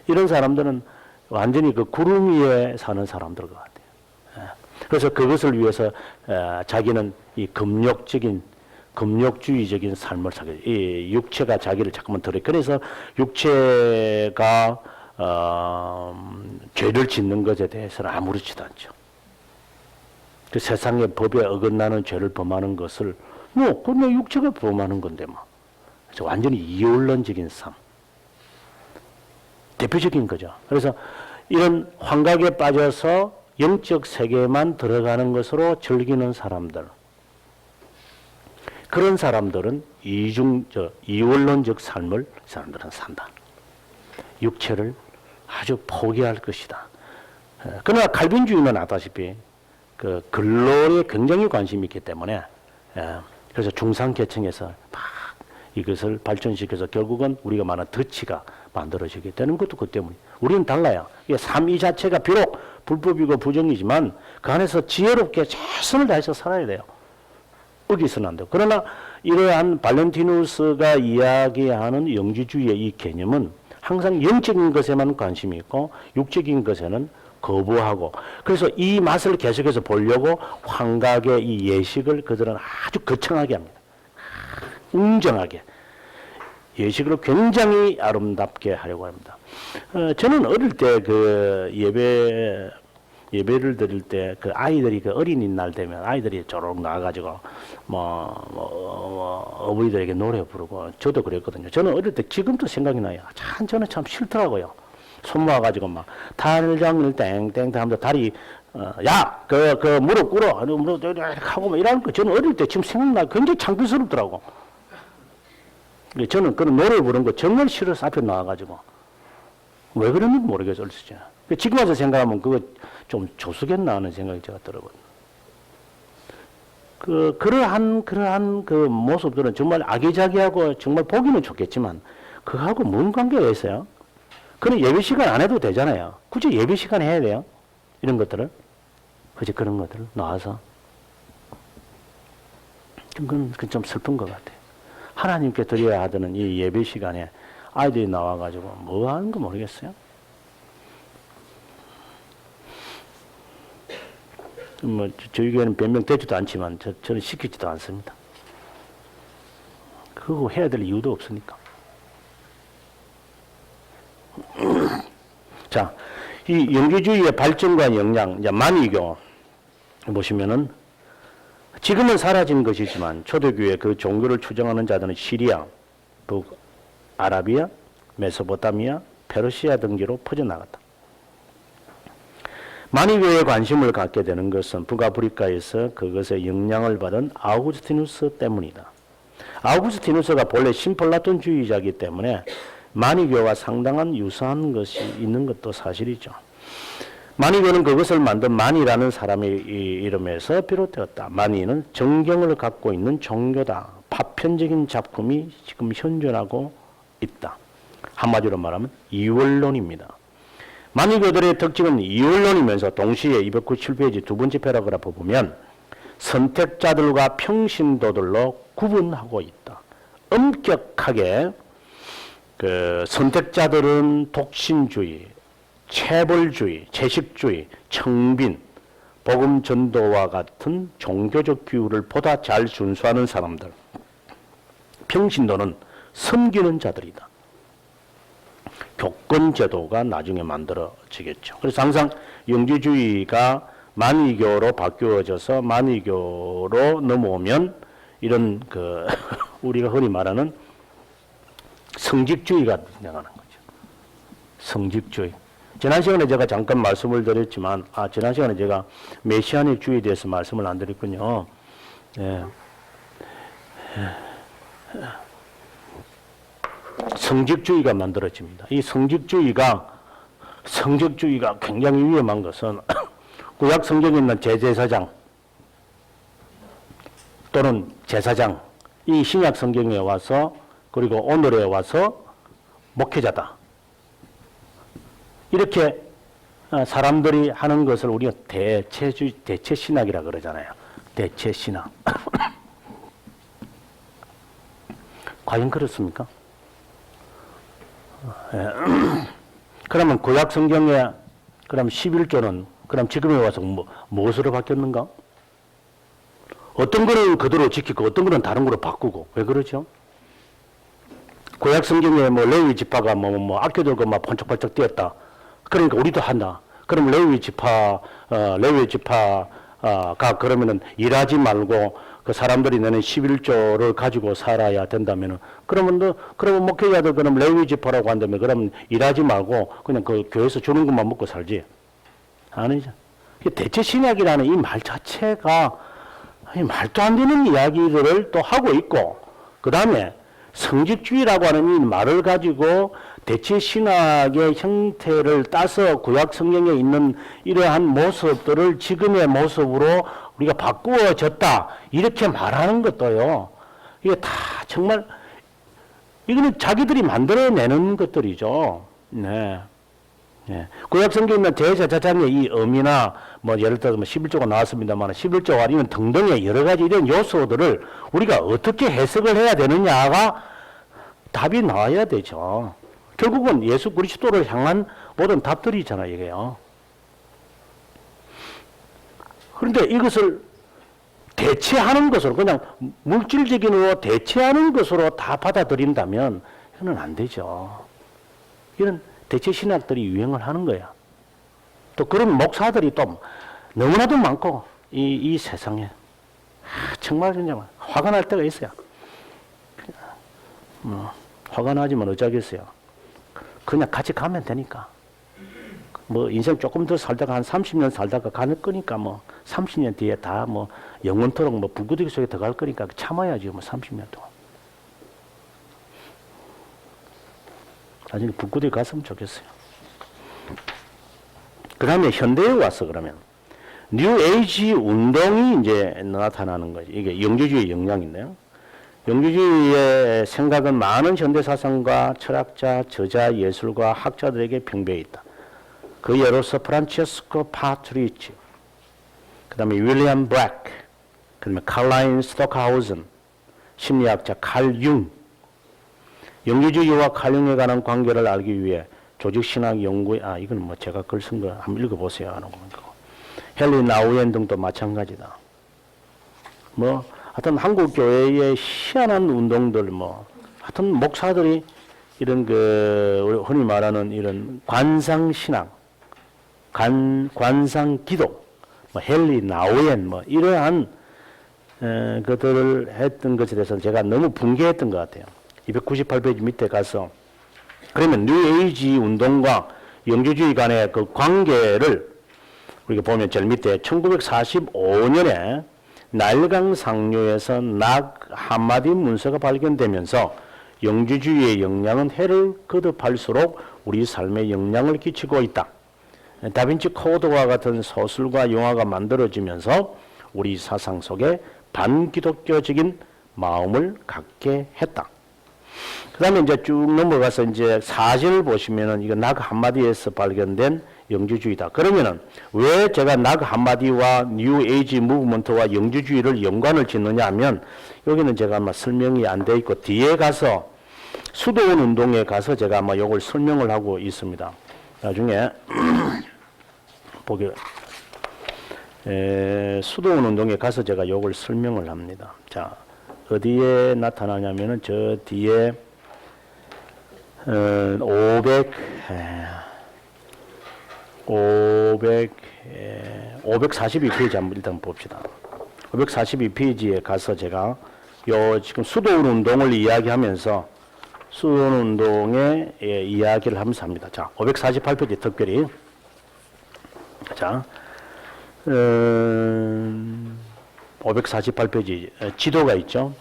Speaker 1: 이런 사람들은 완전히 그 구름 위에 사는 사람들 같아요. 그래서 그것을 위해서 자기는 이 금욕주의적인 삶을 살게, 이 육체가 자기를 자꾸만 들여. 그래서 육체가 죄를 짓는 것에 대해서는 아무렇지도 않죠. 그 세상의 법에 어긋나는 죄를 범하는 것을 그냥 육체가 범하는 건데 뭐. 그래서 완전히 이원론적인 삶. 대표적인 거죠. 그래서 이런 환각에 빠져서 영적 세계만 들어가는 것으로 즐기는 사람들. 그런 사람들은 이원론적 삶을 사람들은 산다. 육체를 아주 포기할 것이다. 그러나 칼빈주의는 아다시피 그 근로에 굉장히 관심이 있기 때문에 그래서 중상계층에서 막 이것을 발전시켜서 결국은 우리가 말하는 덫치가 만들어지게 되는 것도 그 때문에 우리는 달라요. 삶 이 자체가 비록 불법이고 부정이지만 그 안에서 지혜롭게 최선을 다해서 살아야 돼요. 어기서는 안 돼요. 그러나 이러한 발렌티누스가 이야기하는 영지주의의 이 개념은 항상 영적인 것에만 관심이 있고 육적인 것에는 거부하고 그래서 이 맛을 계속해서 보려고 환각의 이 예식을 그들은 아주 거창하게 합니다. 웅정하게. 예식으로 굉장히 아름답게 하려고 합니다. 저는 어릴 때 그 예배를 드릴 때 그 아이들이 그 어린이날 되면 아이들이 쪼록 나와가지고 어버이들에게 노래 부르고 저도 그랬거든요. 저는 어릴 때 지금도 생각이 나요. 저는 참 싫더라고요. 손 모아가지고 막 달장일 땡땡 하면서 다리 야 그 무릎 꿇어 무릎 이렇게 하고 막 이러는 거 저는 어릴 때 지금 생각나 굉장히 창피스럽더라고. 저는 그런 노래 부르는 거 정말 싫어서 앞에 나와가지고 왜 그랬는지 모르겠어요. 지금 와서 생각하면 그거 좀 조수겠나 하는 생각이 제가 들어거든요. 그러한 그 모습들은 정말 아기자기하고 정말 보기는 좋겠지만 그거하고 뭔 관계가 있어요? 그런 예배 시간 안 해도 되잖아요. 굳이 예배 시간 해야 돼요? 이런 것들을. 그치, 그런 것들을 나와서. 그건 좀 슬픈 것 같아요. 하나님께 드려야 하던 이 예배 시간에 아이들이 나와가지고 뭐 하는 거 모르겠어요? 뭐, 저희 교회는 변명되지도 않지만 저는 시키지도 않습니다. 그거 해야 될 이유도 없으니까. 자, 이 영지주의의 발전과 영향, 이제 만이교 보시면은 지금은 사라진 것이지만 초대교회 그 종교를 추정하는 자들은 시리아, 북아라비아, 메소포타미아, 페르시아 등지로 퍼져나갔다. 만이교에 관심을 갖게 되는 것은 북아프리카에서 그것의 영향을 받은 아우구스티누스 때문이다. 아우구스티누스가 본래 신플라톤주의자이기 때문에 만이교와 상당한 유사한 것이 있는 것도 사실이죠. 만이교는 그것을 만든 만이라는 사람의 이름에서 비롯되었다. 만이는 정경을 갖고 있는 종교다. 파편적인 작품이 지금 현존하고 있다. 한마디로 말하면 이원론입니다. 만이교들의 특징은 이원론이면서 동시에 297페이지 두 번째 패러그래프 보면 선택자들과 평신도들로 구분하고 있다. 엄격하게 그 선택자들은 독신주의, 체벌주의, 채식주의, 청빈, 복음 전도와 같은 종교적 규율을 보다 잘 준수하는 사람들. 평신도는 섬기는 자들이다. 교권제도가 나중에 만들어지겠죠. 그래서 항상 영지주의가 만이교로 바뀌어져서 만이교로 넘어오면 이런 그 우리가 흔히 말하는 성직주의가 나가는 거죠. 성직주의. 지난 시간에 제가 잠깐 말씀을 드렸지만, 지난 시간에 제가 메시아닉 주의에 대해서 말씀을 안 드렸군요. 예. 성직주의가 만들어집니다. 이 성직주의가 굉장히 위험한 것은 구약 성경에 있는 대제사장 또는 제사장, 이 신약 성경에 와서 그리고 오늘에 와서 목회자다. 이렇게 사람들이 하는 것을 우리가 대체 신학이라 그러잖아요. 대체 신학. 과연 그렇습니까? 예. 그러면 구약 성경에 그럼 11조는 그럼 지금에 와서 무엇으로 바뀌었는가? 어떤 거는 그대로 지키고 어떤 거는 다른 거로 바꾸고 왜 그러죠? 구약 성경에 뭐 레위 지파가 뭐 아껴들고 막 번쩍번쩍 뛰었다. 그러니까 우리도 한다. 그럼 레위 지파가 그러면은 일하지 말고 그 사람들이 내는 11조를 가지고 살아야 된다면은 그러면 목회자들 그럼 레위 지파라고 한다면 그럼 일하지 말고 그냥 그 교회에서 주는 것만 먹고 살지. 아니죠. 대체 신약이라는 이 말 자체가 말도 안 되는 이야기들을 또 하고 있고 그 다음에 성직주의라고 하는 이 말을 가지고 대체 신학의 형태를 따서 구약 성경에 있는 이러한 모습들을 지금의 모습으로 우리가 바꾸어졌다 이렇게 말하는 것도요. 이게 다 정말 이거는 자기들이 만들어내는 것들이죠. 네. 네. 구약 성경에 있는 제사자장의 이 의미나 뭐 예를 들어서 뭐 11조가 나왔습니다만 11조 아니면 등등의 여러 가지 이런 요소들을 우리가 어떻게 해석을 해야 되느냐가 답이 나와야 되죠. 결국은 예수 그리스도를 향한 모든 답들이잖아요, 이게요. 그런데 이것을 대체하는 것으로 그냥 물질적인으로 대체하는 것으로 다 받아들인다면 이거는 안 되죠. 이런 대체 신학들이 유행을 하는 거야. 또 그런 목사들이 또 너무나도 많고 이 세상에 정말 그냥 화가 날 때가 있어요. 화가 나지만 어쩌겠어요. 그냥 같이 가면 되니까. 뭐 인생 조금 더 살다가 한 30년 살다가 가는 거니까 뭐 30년 뒤에 다 뭐 영원토록 뭐 불구덩이 속에 들어갈 거니까 참아야지 뭐 30년 동안. 나중에 불구덩이 갔으면 좋겠어요. 그 다음에 현대에 와서 그러면 뉴 에이지 운동이 이제 나타나는 거죠. 이게 영주주의 영향인데요. 영주주의의 생각은 많은 현대사상과 철학자, 저자, 예술가, 학자들에게 병배해 있다. 그 예로서 프란체스코 파트리치, 그 다음에 윌리엄 블랙, 그 다음에 칼라인 스토크하우젠, 심리학자 칼 융, 영주주의와 칼 융에 관한 관계를 알기 위해 조직신학 연구에, 이건 뭐 제가 글 쓴 거 한번 읽어보세요. 하는 거. 헨리 나우엔 등도 마찬가지다. 뭐, 하여튼 한국 교회의 희한한 운동들 하여튼 목사들이 이런 우리 흔히 말하는 이런 관상신학, 관상기도, 헨리 나우엔 이러한 것들을 했던 것에 대해서는 제가 너무 붕괴했던 것 같아요. 298페이지 밑에 가서 그러면 뉴에이지 운동과 영주주의 간의 그 관계를 우리가 보면 제일 밑에 1945년에 나일강 상류에서 낙 한마디 문서가 발견되면서 영주주의의 영향은 해를 거듭할수록 우리 삶에 영향을 끼치고 있다. 다빈치 코드와 같은 소설과 영화가 만들어지면서 우리 사상 속에 반기독교적인 마음을 갖게 했다. 그 다음에 이제 쭉 넘어가서 이제 사진을 보시면은 이거 낙 한마디에서 발견된 영주주의다. 그러면은 왜 제가 낙 한마디와 뉴 에이지 무브먼트와 영주주의를 연관을 짓느냐 하면 여기는 제가 아마 설명이 안 돼 있고 뒤에 가서 수도원 운동에 가서 제가 아마 이걸 설명을 하고 있습니다. 나중에 보게 수도원 운동에 가서 제가 이걸 설명을 합니다. 자, 어디에 나타나냐면은 저 뒤에 542페이지 한번 일단 봅시다. 542페이지에 가서 제가 지금 수도원 운동을 이야기하면서 수도원 운동의 이야기를 하면서 합니다. 자, 548페이지 특별히. 자, 548페이지 지도가 있죠.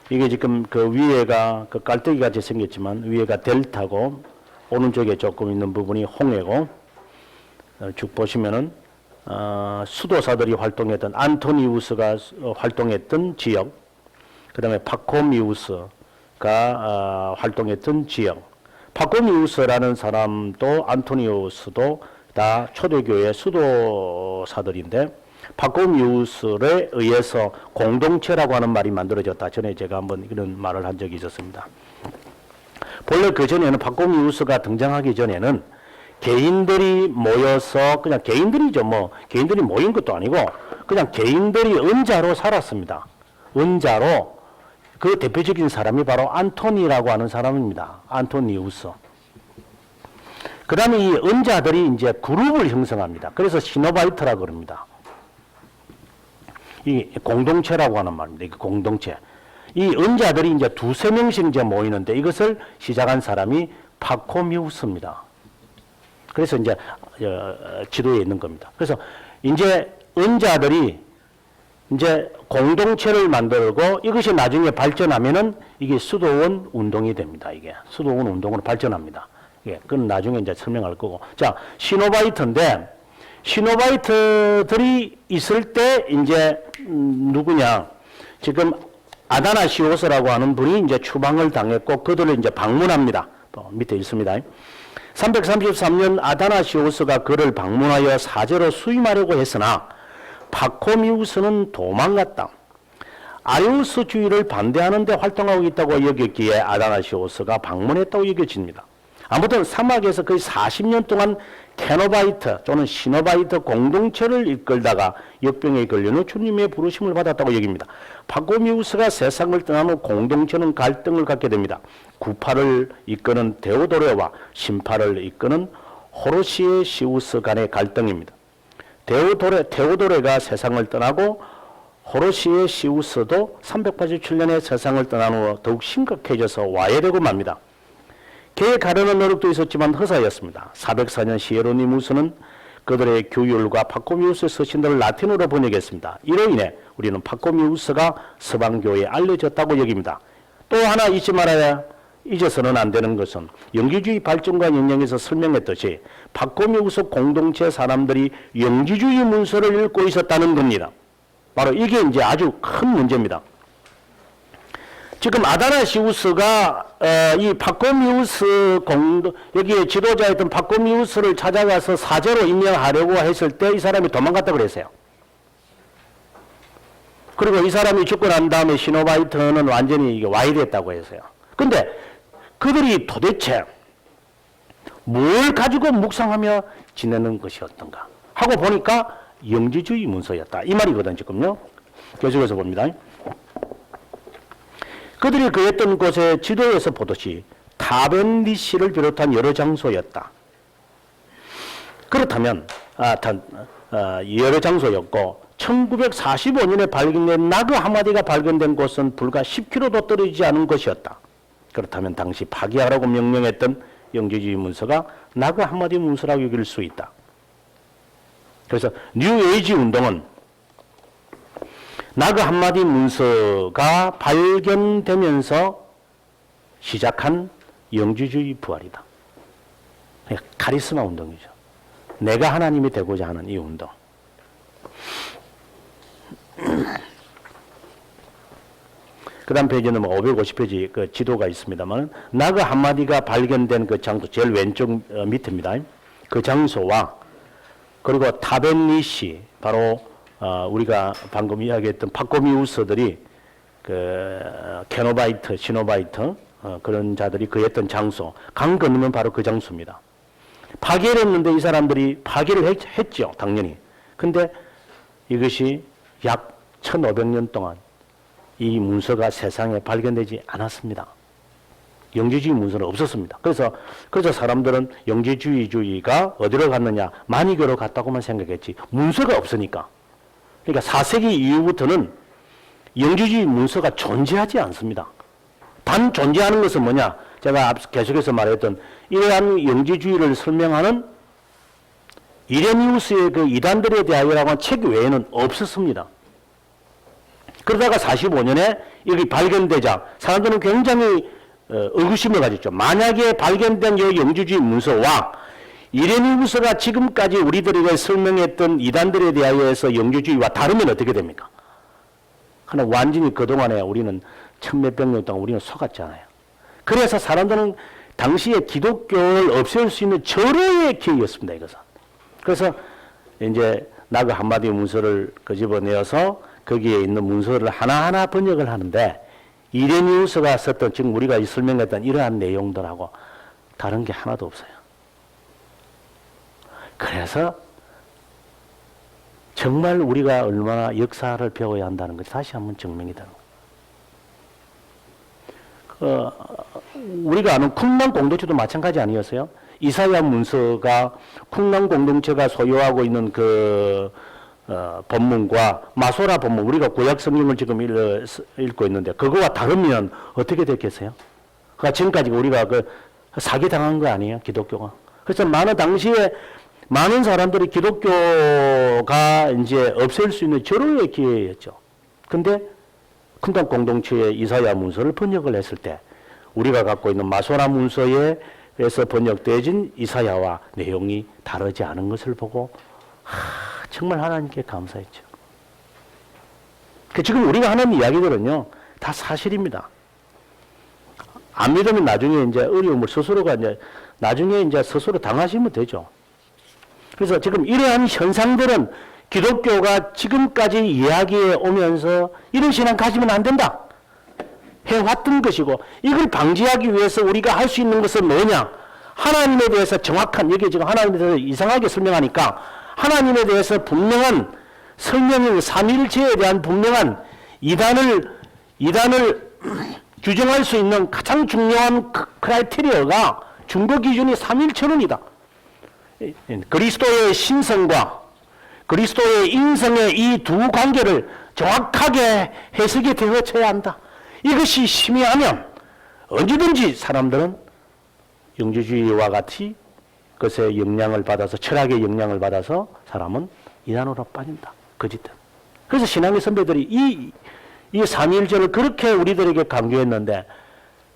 Speaker 1: 이게 지금 그 위에가 그 깔때기 같이 생겼지만 위에가 델타고 오른쪽에 조금 있는 부분이 홍해고 쭉 보시면은 수도사들이 활동했던 안토니우스가 활동했던 지역, 그 다음에 파코미우스가 활동했던 지역, 파코미우스라는 사람도 안토니우스도 다 초대교회 수도사들인데 파코미우스에 의해서 공동체라고 하는 말이 만들어졌다. 전에 제가 한번 이런 말을 한 적이 있었습니다. 본래 그 전에는 파코미우스가 등장하기 전에는 개인들이 모여서 그냥 개인들이죠. 뭐 개인들이 모인 것도 아니고 그냥 개인들이 은자로 살았습니다. 은자로 그 대표적인 사람이 바로 안토니라고 하는 사람입니다. 안토니우스. 그 다음에 이 은자들이 이제 그룹을 형성합니다. 그래서 시노바이트라고 그럽니다. 이 공동체라고 하는 말입니다. 이 공동체. 이 은자들이 이제 두세 명씩 이제 모이는데 이것을 시작한 사람이 파코미우스입니다. 그래서 이제 지도에 있는 겁니다. 그래서 이제 은자들이 이제 공동체를 만들고 이것이 나중에 발전하면은 이게 수도원 운동이 됩니다. 이게 수도원 운동으로 발전합니다. 예, 그건 나중에 이제 설명할 거고. 자, 시노바이트인데 시노바이트들이 있을 때 이제 누구냐? 지금 아다나시오스라고 하는 분이 이제 추방을 당했고 그들을 이제 방문합니다. 밑에 있습니다. 333년 아다나시오스가 그를 방문하여 사제로 수임하려고 했으나 파코미우스는 도망갔다. 아리우스주의를 반대하는 데 활동하고 있다고 여겼기에 아다나시오스가 방문했다고 여겨집니다. 아무튼 사막에서 거의 40년 동안 캐노바이트 또는 시노바이트 공동체를 이끌다가 역병에 걸린 후 주님의 부르심을 받았다고 여깁니다. 파코미우스가 세상을 떠난 후 공동체는 갈등을 갖게 됩니다. 구파를 이끄는 데오도레와 신파를 이끄는 호로시에 시우스 간의 갈등입니다. 데오도레가 세상을 떠나고 호로시에 시우스도 387년에 세상을 떠난 후 더욱 심각해져서 와해되고 맙니다. 개에 가르는 노력도 있었지만 허사였습니다. 404년 시에로니무스는 그들의 규율과 파코미우스의 서신들을 라틴어로 번역했습니다. 이로 인해 우리는 파코미우스가 서방교회에 알려졌다고 여깁니다. 또 하나 잊지 말아야 잊어서는 안 되는 것은 영지주의 발전과 영향에서 설명했듯이 파코미우스 공동체 사람들이 영지주의 문서를 읽고 있었다는 겁니다. 바로 이게 이제 아주 큰 문제입니다. 지금 아다나시우스가 이 파코미우스 여기에 지도자였던 파코미우스를 찾아가서 사제로 임명하려고 했을 때 이 사람이 도망갔다 그랬어요. 그리고 이 사람이 죽고 난 다음에 시노바이트는 완전히 이게 와해됐다고 했어요. 근데 그들이 도대체 뭘 가지고 묵상하며 지내는 것이었던가 하고 보니까 영지주의 문서였다. 이 말이거든 지금요. 계속해서 봅니다. 그들이 거했던 곳에 지도에서 보듯이 타벤리시를 비롯한 여러 장소였다. 그렇다면 여러 장소였고 1945년에 발견된 나그 하마디가 발견된 곳은 불과 10km도 떨어지지 않은 것이었다. 그렇다면 당시 파기하라고 명령했던 영지주의 문서가 나그 하마디 문서라고 여길 수 있다. 그래서 뉴에이지 운동은 나그 한마디 문서가 발견되면서 시작한 영지주의 부활이다. 카리스마 운동이죠. 내가 하나님이 되고자 하는 이 운동. 그 다음 페이지는 550페이지 그 지도가 있습니다만 나그 한마디가 발견된 그 장소 제일 왼쪽 밑입니다. 그 장소와 그리고 타벤리시 바로 우리가 방금 이야기했던 파코미우스들이 그 캐노바이트, 시노바이트 그런 자들이 거했던 장소 강 건너면 바로 그 장소입니다. 파괴를 했는데 이 사람들이 파괴를 했죠. 당연히. 근데 이것이 약 1500년 동안 이 문서가 세상에 발견되지 않았습니다. 영지주의 문서는 없었습니다. 그래서 사람들은 영지주의가 어디로 갔느냐 만이교로 갔다고만 생각했지 문서가 없으니까. 그러니까 4세기 이후부터는 영지주의 문서가 존재하지 않습니다. 단 존재하는 것은 뭐냐? 제가 계속해서 말했던 이러한 영지주의를 설명하는 이레니우스의 그 이단들에 대하여라고 하는 책 외에는 없었습니다. 그러다가 45년에 여기 발견되자 사람들은 굉장히 의구심을 가졌죠. 만약에 발견된 이 영지주의 문서와 이레니우스가 지금까지 우리들에게 설명했던 이단들에 대하여서 영지주의와 다르면 어떻게 됩니까? 하나 완전히 그동안에 우리는 천몇백 년 동안 우리는 속았잖아요. 그래서 사람들은 당시에 기독교를 없앨 수 있는 절호의 기회였습니다. 이것은. 그래서 이제 나그 한마디 문서를 끄집어내어서 거기에 있는 문서를 하나하나 번역을 하는데 이레니우스가 썼던 지금 우리가 설명했던 이러한 내용들하고 다른 게 하나도 없어요. 그래서 정말 우리가 얼마나 역사를 배워야 한다는 것이 다시 한번 증명이 되는 거예요. 우리가 아는 쿰란 공동체도 마찬가지 아니었어요? 이사야 문서가 쿰란 공동체가 소유하고 있는 본문과 마소라 본문, 우리가 구약 성경을 지금 읽고 있는데 그거와 다르면 어떻게 됐겠어요? 그러니까 지금까지 우리가 사기당한 거 아니에요? 기독교가. 그래서 당시에 많은 사람들이 기독교가 이제 없앨 수 있는 절호의 기회였죠. 근데 쿰란 공동체의 이사야 문서를 번역을 했을 때 우리가 갖고 있는 마소라 문서에서 번역되어진 이사야와 내용이 다르지 않은 것을 보고 정말 하나님께 감사했죠. 지금 우리가 하는 이야기들은요 다 사실입니다. 안 믿으면 나중에 이제 어려움을 스스로가 이제 나중에 이제 스스로 당하시면 되죠. 그래서 지금 이러한 현상들은 기독교가 지금까지 이야기해 오면서 이런 신앙 가지면 안 된다 해왔던 것이고, 이걸 방지하기 위해서 우리가 할 수 있는 것은 뭐냐? 하나님에 대해서 정확한, 여기 지금 하나님에 대해서 이상하게 설명하니까 하나님에 대해서 분명한 설명인 삼위일체에 대한 분명한 이단을 규정할 수 있는 가장 중요한 크라이테리어가 중거 기준이 삼위일체론이다. 그리스도의 신성과 그리스도의 인성의 이 두 관계를 정확하게 해석이 되어져야 한다. 이것이 심의하면 언제든지 사람들은 영주주의와 같이 그것의 영향을 받아서, 철학의 영향을 받아서 사람은 이단으로 빠진다. 거짓된. 그래서 신앙의 선배들이 이 삼위일체를 그렇게 우리들에게 강조했는데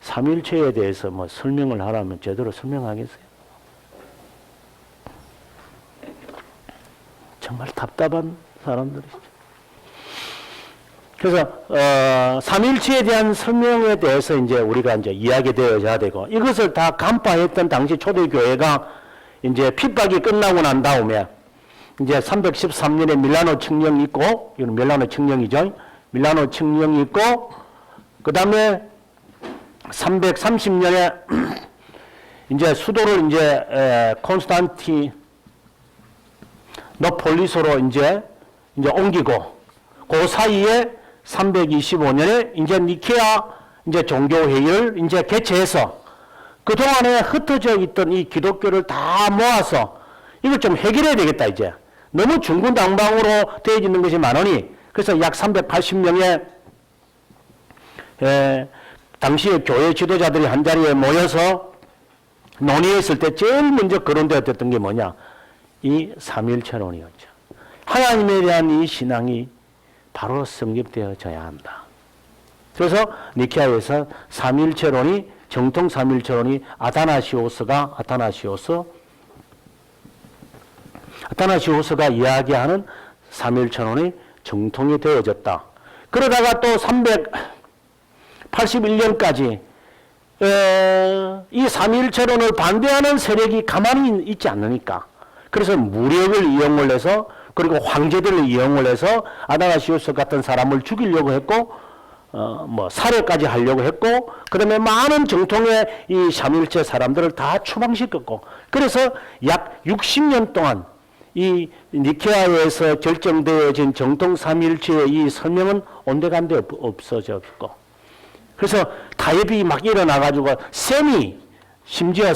Speaker 1: 삼위일체에 대해서 뭐 설명을 하라면 제대로 설명하겠어요? 정말 답답한 사람들이죠. 그래서 삼위일체에 대한 설명에 대해서 이제 우리가 이제 이야기되어야 되고, 이것을 다 간파했던 당시 초대교회가 이제 핍박이 끝나고 난 다음에 이제 313년에 밀라노 칙령이 있고, 이건 밀라노 칙령이죠. 밀라노 칙령이 있고, 그 다음에 330년에 이제 수도를 이제 콘스탄티노폴리스로 이제 옮기고, 그 사이에 325년에 이제 니케아 이제 종교회의를 이제 개최해서 그동안에 흩어져 있던 이 기독교를 다 모아서 이걸 좀 해결해야 되겠다, 이제. 너무 중구난방으로 되어 있는 것이 많으니, 그래서 약 380명의 당시의 교회 지도자들이 한 자리에 모여서 논의했을 때 제일 먼저 거론되었던 게 뭐냐? 이 삼위일체론이었죠. 하나님에 대한 이 신앙이 바로 성립되어져야 한다. 그래서 니케아에서 삼위일체론이, 정통 삼위일체론이 아타나시오스가 이야기하는 삼위일체론이 정통이 되어졌다. 그러다가 또 381년까지 이 삼위일체론을 반대하는 세력이 가만히 있지 않으니까, 그래서 무력을 이용을 해서, 그리고 황제들을 이용을 해서 아타나시오스 같은 사람을 죽이려고 했고, 뭐 살해까지 하려고 했고, 그 다음에 많은 정통의 이 삼위일체 사람들을 다 추방시켰고, 그래서 약 60년 동안 이 니케아에서 결정되어진 정통 삼위일체의 이 설명은 온데간데 없어졌고, 그래서 타협이 막 일어나가지고 심지어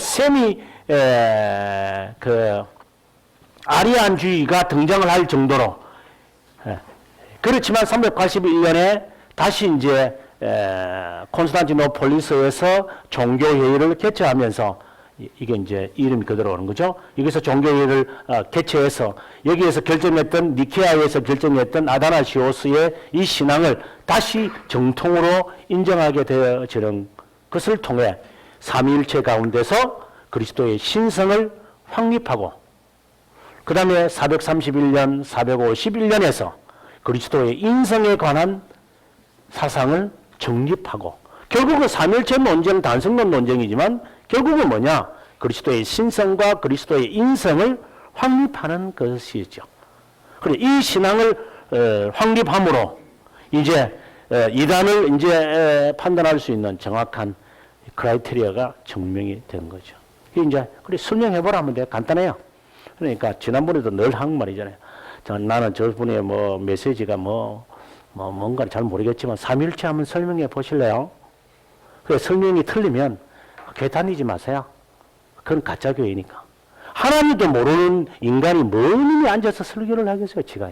Speaker 1: 아리안주의가 등장을 할 정도로, 그렇지만 381년에 다시 이제 콘스탄티노폴리스에서 종교회의를 개최하면서, 이게 이제 이름이 그대로 오는 거죠. 여기서 종교회의를 개최해서 여기에서 결정했던, 니케아에서 결정했던 아타나시오스의 이 신앙을 다시 정통으로 인정하게 되어지는 것을 통해 삼위일체 가운데서 그리스도의 신성을 확립하고, 그 다음에 431년, 451년에서 그리스도의 인성에 관한 사상을 정립하고, 결국은 삼위일체 논쟁, 단성론 논쟁이지만 결국은 뭐냐? 그리스도의 신성과 그리스도의 인성을 확립하는 것이죠. 그래, 이 신앙을 확립함으로 이제 이단을 이제 판단할 수 있는 정확한 크라이테리아가 증명이 되는 거죠. 이제 그래 설명해보라 하면 돼. 간단해요. 그러니까 지난번에도 늘 한 말이잖아요. 나는 저분의 뭐 메시지가 뭔가를 잘 모르겠지만 삼위일체 한번 설명해 보실래요? 그 설명이 틀리면 교회 다니지 마세요. 그건 가짜 교회니까. 하나님도 모르는 인간이 뭔 힘이 앉아서 설교를 하겠어요, 지가.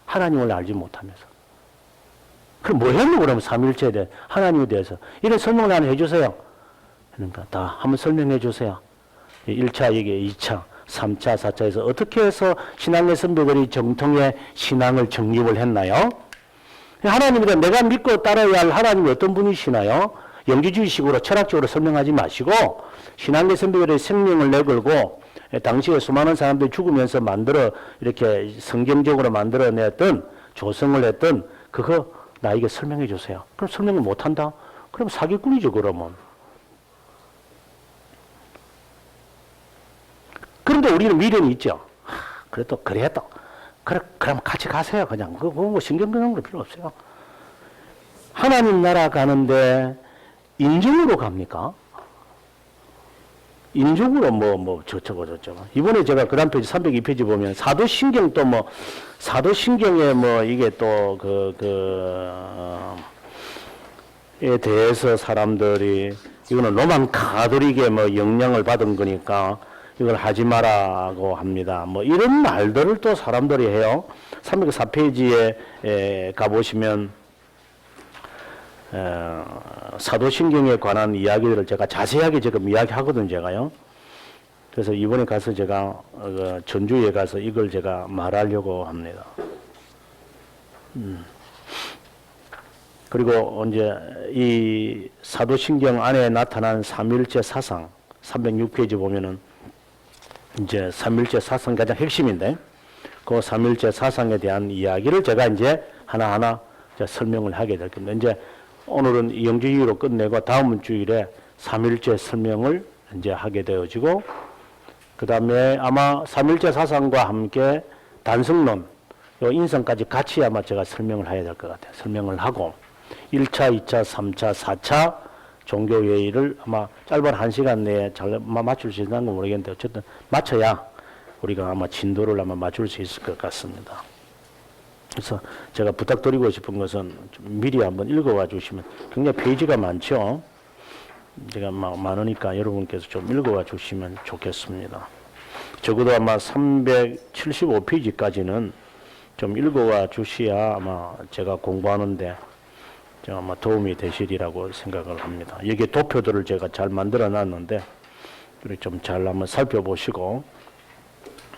Speaker 1: 하나님을 알지 못하면서. 그럼 뭐 했노, 그러면 삼위일체에 대해, 하나님에 대해서. 이런 설명을 하나 해주세요. 그러니까 다 한번 설명해 주세요. 1차 얘기, 2차, 3차, 4차에서 어떻게 해서 신앙의 선배들이 정통의 신앙을 정립을 했나요? 하나님에 대해 내가 믿고 따라야 할 하나님이 어떤 분이시나요? 영지주의식으로 철학적으로 설명하지 마시고 신앙의 선배들의 생명을 내걸고 당시에 수많은 사람들이 죽으면서 만들어 이렇게 성경적으로 만들어냈던 조성을 했던 그거 나에게 설명해 주세요. 그럼 설명을 못한다? 그럼 사기꾼이죠, 그러면. 그런데 우리는 미련이 있죠. 그래도 그래도 그럼 같이 가세요. 그냥 그거 신경 쓰는 거 필요 없어요. 하나님 나라 가는데 인종으로 갑니까? 인종으로 저쩌고 이번에 제가 그 다음 페이지 302페이지 보면 사도신경 또 사도신경에 이게 또 에 대해서 사람들이 이거는 로만 가톨릭의 영향을 받은 거니까 이걸 하지 마라고 합니다. 이런 말들을 또 사람들이 해요. 304페이지에 가보시면 사도신경에 관한 이야기들을 제가 자세하게 지금 이야기하거든요, 제가요. 그래서 이번에 가서 제가 전주에 가서 이걸 제가 말하려고 합니다. 그리고 이제 이 사도신경 안에 나타난 삼위일체 사상 306페이지 보면은 이제 삼위일체 사상 가장 핵심인데 그 삼위일체 사상에 대한 이야기를 제가 이제 하나하나 설명을 하게 될 겁니다. 이제 오늘은 영지주의로 끝내고 다음 주일에 삼위일체 설명을 이제 하게 되어지고 그 다음에 아마 삼위일체 사상과 함께 단성론, 요 인성까지 같이 아마 제가 설명을 해야 될 것 같아요. 설명을 하고 1차, 2차, 3차, 4차 종교회의를 아마 짧은 1시간 내에 잘 맞출 수 있는 건 모르겠는데 어쨌든 맞춰야 우리가 아마 진도를 아마 맞출 수 있을 것 같습니다. 그래서 제가 부탁드리고 싶은 것은 좀 미리 한번 읽어와 주시면 굉장히 페이지가 많죠. 제가 많으니까 여러분께서 좀 읽어와 주시면 좋겠습니다. 적어도 아마 375페이지까지는 좀 읽어와 주셔야 아마 제가 공부하는데 아마 도움이 되시리라고 생각을 합니다. 여기 도표들을 제가 잘 만들어 놨는데 좀 잘 한번 살펴보시고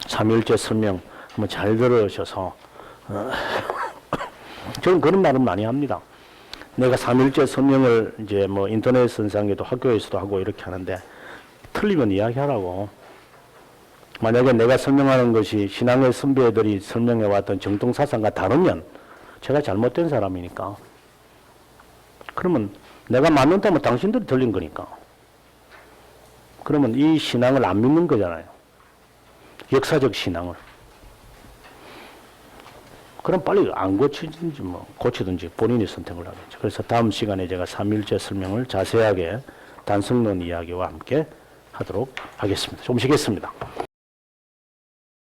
Speaker 1: 삼위일체 설명 한번 잘 들으셔서 저는 그런 말은 많이 합니다. 내가 삼위일체 설명을 이제 인터넷 선상에도 학교에서도 하고 이렇게 하는데 틀리면 이야기하라고. 만약에 내가 설명하는 것이 신앙의 선배들이 설명해 왔던 정통사상과 다르면 제가 잘못된 사람이니까. 그러면 내가 맞는다면 당신들이 틀린 거니까. 그러면 이 신앙을 안 믿는 거잖아요. 역사적 신앙을. 그럼 빨리 안 고치든지 고치든지 본인이 선택을 하겠죠. 그래서 다음 시간에 제가 삼위일체 설명을 자세하게 단성론 이야기와 함께 하도록 하겠습니다. 좀 쉬겠습니다.